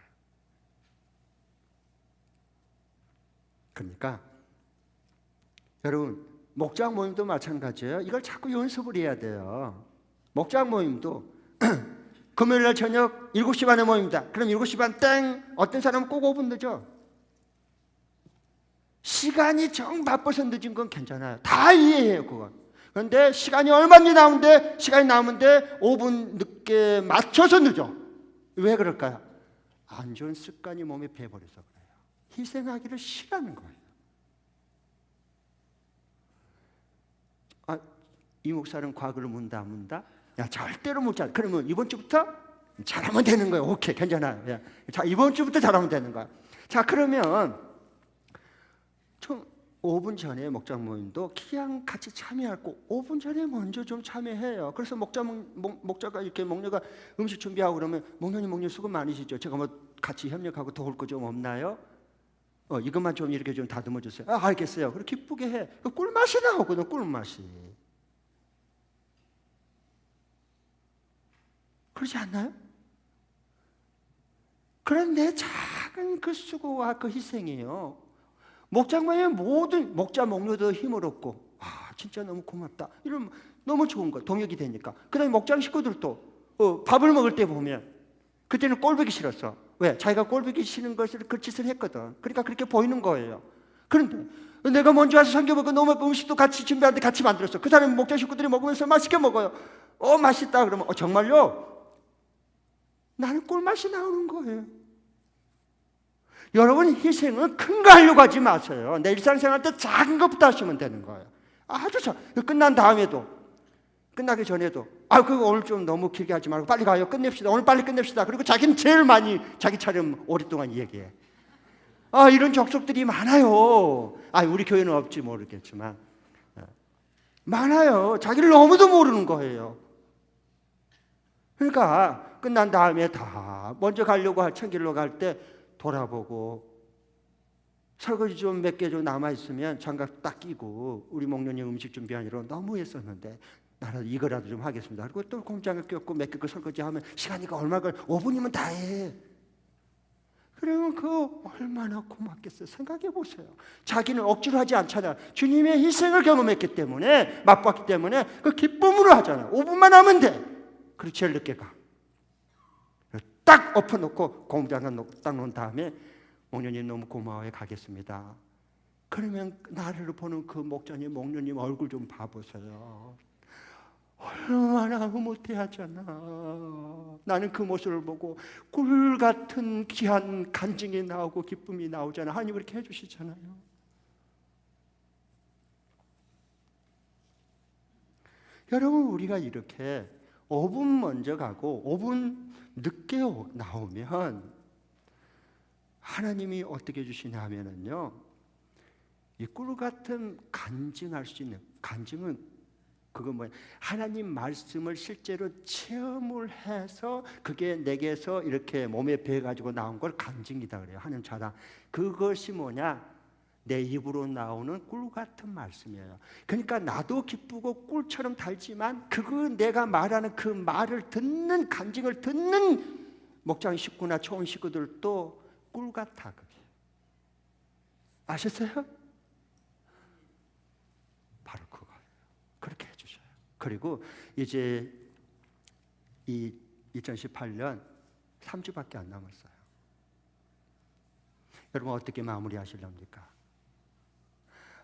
그러니까 여러분, 목장 모임도 마찬가지예요. 이걸 자꾸 연습을 해야 돼요. 목장 모임도 금요일날 저녁 7시 반에 모입니다. 그럼 7시 반 땡! 어떤 사람은 꼭 5분 늦어. 시간이 정 바빠서 늦은 건 괜찮아요. 다 이해해요, 그건. 그런데 시간이 얼마나 나오는데, 시간이 남은데 5분 늦게 맞춰서 늦어. 왜 그럴까요? 안 좋은 습관이 몸에 배어버려서 그래요. 희생하기를 싫어하는 거예요. 이 목사는 과거를 문다? 야, 절대로 묻자. 그러면 이번 주부터 잘하면 되는 거예요. 오케이, 괜찮아요. 야, 자, 이번 주부터 잘하면 되는 거야. 자, 그러면 좀 5분 전에 목장 모임도 그냥 같이 참여할 거 5분 전에 먼저 좀 참여해요. 그래서 목자가 이렇게 목녀가 음식 준비하고 그러면 목녀님 수고 많으시죠. 제가 뭐 같이 협력하고 도울 거 좀 없나요? 이것만 좀 이렇게 좀 다듬어 주세요. 알겠어요. 그렇게 기쁘게 해. 꿀맛이 나오거든, 꿀맛이. 그렇지 않나요? 그런데 작은 그 수고와 그 희생이에요. 목장만의 모든 목자 목녀도 힘을 얻고, 진짜 너무 고맙다. 이러면 너무 좋은 거예요. 동역이 되니까. 그다음에 목장 식구들도 밥을 먹을 때 보면 그때는 꼴보기 싫었어. 왜? 자기가 꼴보기 싫은 것을 그 짓을 했거든. 그러니까 그렇게 보이는 거예요. 그런데 내가 먼저 와서 섬겨먹고 너무 음식도 같이 준비하는데 같이 만들었어. 그 사람이 목장 식구들이 먹으면서 맛있게 먹어요. 맛있다 그러면 정말요? 나는 꿀맛이 나오는 거예요. 여러분, 희생은 큰 거 하려고 하지 마세요. 내 일상생활 때 작은 것부터 하시면 되는 거예요. 아주 끝난 다음에도, 끝나기 전에도 그거 오늘 좀 너무 길게 하지 말고 빨리 가요. 끝냅시다. 오늘 빨리 끝냅시다. 그리고 자기는 제일 많이 자기 차례 오랫동안 얘기해. 이런 족속들이 많아요. 우리 교회는 없지 모르겠지만 많아요. 자기를 너무도 모르는 거예요. 그러니까 끝난 다음에 다 먼저 가려고 챙기러 갈 때 돌아보고 설거지 좀 몇 개 좀 남아있으면 장갑 딱 끼고 우리 목련님 음식 준비하느라 너무 했었는데 나는 이거라도 좀 하겠습니다. 그리고 또 공장을 꼈고 몇 개 그 설거지하면 시간이 얼마 걸 5분이면 다 해. 그러면 그 얼마나 고맙겠어요. 생각해 보세요. 자기는 억지로 하지 않잖아요. 주님의 희생을 경험했기 때문에, 맛봤기 때문에 그 기쁨으로 하잖아요. 5분만 하면 돼. 그리고 제일 늦게 가. 딱 엎어놓고 공장을 딱 놓은 다음에 목련님 너무 고마워요. 가겠습니다. 그러면 나를 보는 그 목자님, 목련님 얼굴 좀 봐보세요. 얼마나 흐뭇해하잖아. 나는 그 모습을 보고 꿀 같은 귀한 간증이 나오고 기쁨이 나오잖아. 하나님 그렇게 해주시잖아요. 여러분, 우리가 이렇게 5분 먼저 가고 5분 늦게 나오면 하나님이 어떻게 해주시냐 하면은요, 이 꿀 같은 간증할 수 있는, 간증은 그건 뭐야? 하나님 말씀을 실제로 체험을 해서 그게 내게서 이렇게 몸에 배가지고 나온 걸 간증이다 그래요. 하나님 자랑. 그것이 뭐냐? 내 입으로 나오는 꿀 같은 말씀이에요. 그러니까 나도 기쁘고 꿀처럼 달지만 내가 말하는 그 말을 듣는, 간증을 듣는 목장 식구나 초원 식구들도 꿀 같아. 그게 아셨어요? 바로 그거예요. 그렇게 해주셔요. 그리고 이제 이 2018년 3주밖에 안 남았어요. 여러분 어떻게 마무리하시렵니까?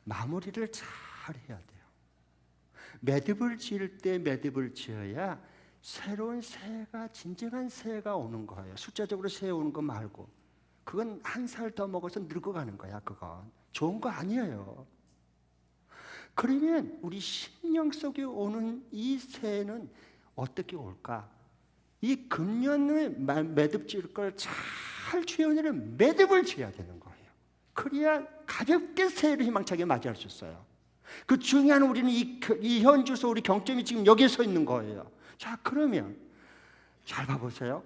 마무리를 잘 해야 돼요. 매듭을 지을 때 매듭을 지어야 새로운 새해가, 진정한 새해가 오는 거예요. 숫자적으로 새해 오는 거 말고, 그건 한 살 더 먹어서 늙어가는 거야. 그건 좋은 거 아니에요. 그러면 우리 심령 속에 오는 이 새해는 어떻게 올까? 이 금년에 매듭 지을 걸 잘 주연이는 매듭을 지어야 되는 거예요. 그래야 가볍게 새해를 희망차게 맞이할 수 있어요. 그 중요한 우리는 이 현주소, 우리 경점이 지금 여기에 서 있는 거예요. 자, 그러면 잘 봐보세요.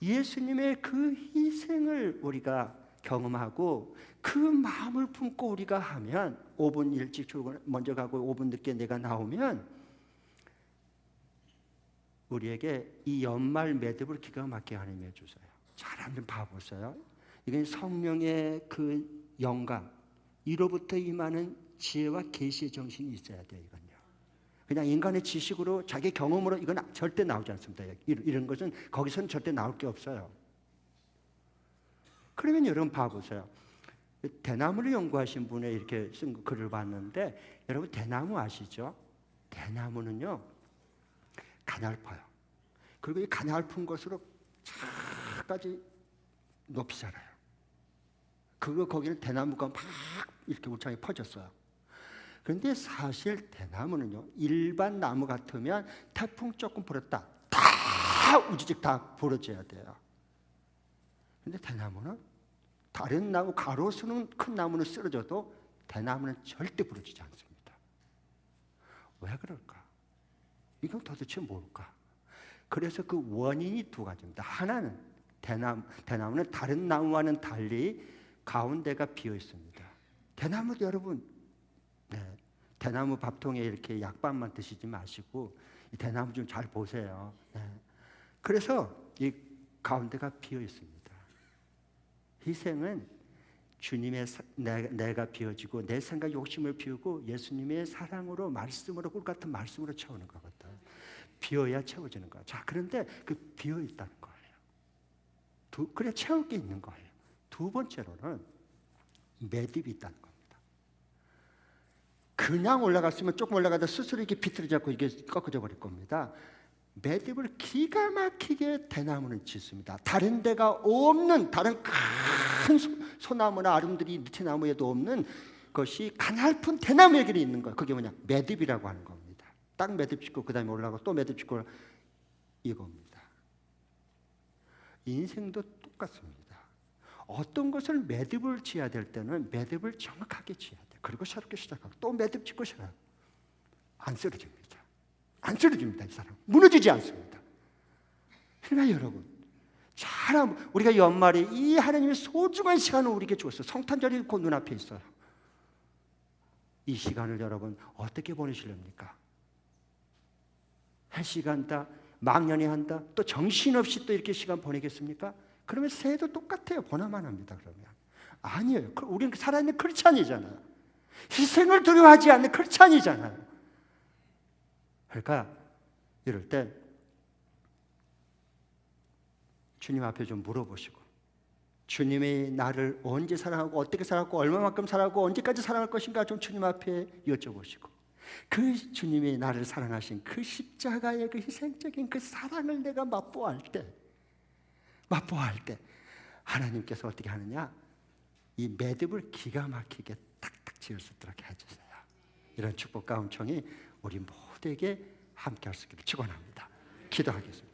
예수님의 그 희생을 우리가 경험하고 그 마음을 품고 우리가 하면, 5분 일찍 출근 먼저 가고 5분 늦게 내가 나오면 우리에게 이 연말 매듭을 기가 막히게 하나님이 해주세요. 잘 한번 봐보세요. 이건 성령의 그 영감, 이로부터 임하는 지혜와 계시의 정신이 있어야 돼요. 이건요. 그냥 인간의 지식으로 자기 경험으로 이건 절대 나오지 않습니다. 이런 것은 거기서는 절대 나올 게 없어요. 그러면 여러분 봐보세요. 대나무를 연구하신 분의 이렇게 쓴 글을 봤는데, 여러분 대나무 아시죠? 대나무는요 가냘퍼요. 그리고 이 가냘픈 것으로 차까지 높이 자라요. 거기는 대나무가 막 이렇게 울창하게 퍼졌어요. 그런데 사실 대나무는요, 일반 나무 같으면 태풍 조금 불었다, 다 우지직 다 부러져야 돼요. 그런데 대나무는 다른 나무, 가로수는 큰 나무는 쓰러져도 대나무는 절대 부러지지 않습니다. 왜 그럴까? 이건 도대체 뭘까? 그래서 그 원인이 두 가지입니다. 하나는 대나무는 다른 나무와는 달리 가운데가 비어 있습니다. 대나무도 여러분, 대나무 밥통에 이렇게 약밥만 드시지 마시고 이 대나무 좀 잘 보세요. 그래서 이 가운데가 비어 있습니다. 희생은 주님의 내가 비워지고 내 생각 욕심을 비우고 예수님의 사랑으로, 말씀으로, 꿀 같은 말씀으로 채우는 거거든. 비어야 채워지는 거야. 자, 그런데 그 비어 있다는 거예요. 그래 채울 게 있는 거예요. 두 번째로는 매듭이 있다는 겁니다. 그냥 올라갔으면 조금 올라가다 스스로 이렇게 비틀어져 갖고 이게 꺾어져 버릴 겁니다. 매듭을 기가 막히게 대나무는 짓습니다. 다른 데가 없는, 다른 큰 소나무나 아름드리 느티나무에도 없는 것이 가냘픈 대나무에게 있는 거예요. 그게 뭐냐? 매듭이라고 하는 겁니다. 딱 매듭 짓고 그 다음에 올라가고 또 매듭 짓고, 이겁니다. 인생도 똑같습니다. 어떤 것을 매듭을 지어야 될 때는 매듭을 정확하게 지어야 돼요. 그리고 새롭게 시작하고 또 매듭 짓고 시작하고. 안 쓰러집니다. 안 쓰러집니다. 이 사람 무너지지 않습니다. 그러니까 여러분, 우리가 연말에 이 하나님의 소중한 시간을 우리에게 주었어요. 성탄절이 곧 눈앞에 있어요. 이 시간을 여러분 어떻게 보내시렵니까? 한 시간 다 망연히 한다, 또 정신없이 또 이렇게 시간 보내겠습니까? 그러면 새해도 똑같아요. 보나만 합니다. 그러면 아니에요. 우리는 살아있는 크리스찬이잖아요. 희생을 두려워하지 않는 크리스찬이잖아요. 그러니까 이럴 때 주님 앞에 좀 물어보시고, 주님이 나를 언제 사랑하고 어떻게 사랑하고 얼마만큼 사랑하고 언제까지 사랑할 것인가 좀 주님 앞에 여쭤보시고, 그 주님이 나를 사랑하신 그 십자가의 그 희생적인 그 사랑을 내가 맛보아할 때 하나님께서 어떻게 하느냐? 이 매듭을 기가 막히게 탁탁 지을 수 있도록 해주세요. 이런 축복과 은총이 우리 모두에게 함께 할 수 있기를 축원합니다. 기도하겠습니다.